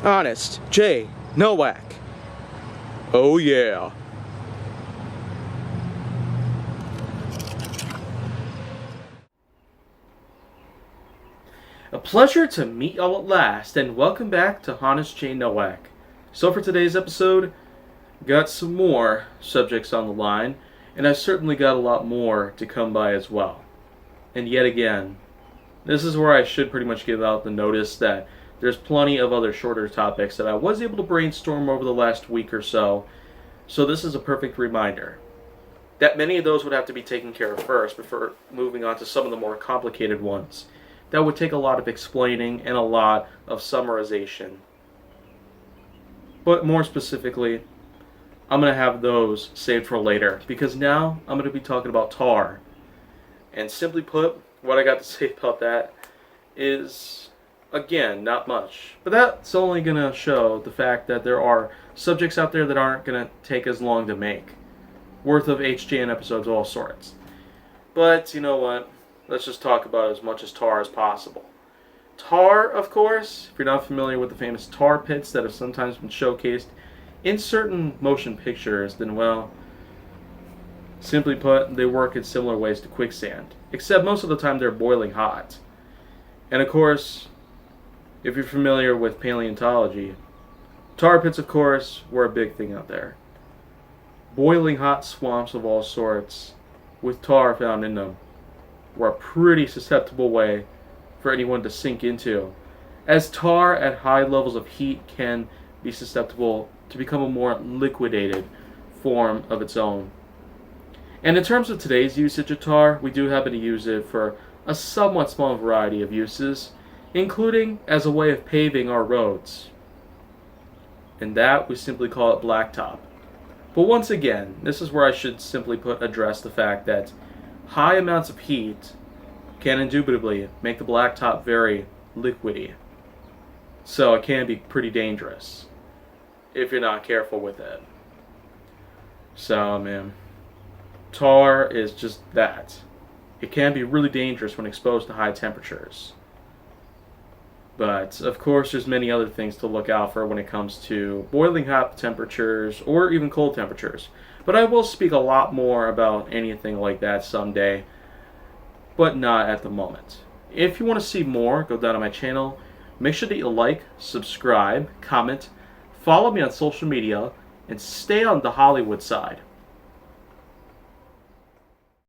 Honest J Nowak. Oh yeah. A pleasure to meet y'all at last, and welcome back to Honest J Nowak. So for today's episode, got some more subjects on the line, and I certainly got a lot more to come by as well. And yet again, this is where I should pretty much give out the notice that there's plenty of other shorter topics that I was able to brainstorm over the last week or so. So this is a perfect reminder that many of those would have to be taken care of first before moving on to some of the more complicated ones. That would take a lot of explaining and a lot of summarization. But more specifically, I'm going to have those saved for later because now I'm going to be talking about tar. And simply put, what I got to say about that is, again, not much. But that's only going to show the fact that there are subjects out there that aren't going to take as long to make. Worth of HJN episodes of all sorts. But you know what? Let's just talk about as much as tar as possible. Tar, of course, if you're not familiar with the famous tar pits that have sometimes been showcased in certain motion pictures, then well, simply put, they work in similar ways to quicksand. Except most of the time they're boiling hot. And of course, if you're familiar with paleontology, tar pits, of course, were a big thing out there. Boiling hot swamps of all sorts, with tar found in them, were a pretty susceptible way for anyone to sink into, as tar at high levels of heat can be susceptible to become a more liquidated form of its own. And in terms of today's usage of tar, we do happen to use it for a somewhat small variety of uses, including as a way of paving our roads. And that we simply call it blacktop. But once again, this is where I should simply address the fact that high amounts of heat can indubitably make the blacktop very liquidy. So it can be pretty dangerous if you're not careful with it. So, man, tar is just that. It can be really dangerous when exposed to high temperatures. But, of course, there's many other things to look out for when it comes to boiling hot temperatures or even cold temperatures. But I will speak a lot more about anything like that someday, but not at the moment. If you want to see more, go down to my channel. Make sure that you like, subscribe, comment, follow me on social media, and stay on the Hollywood side.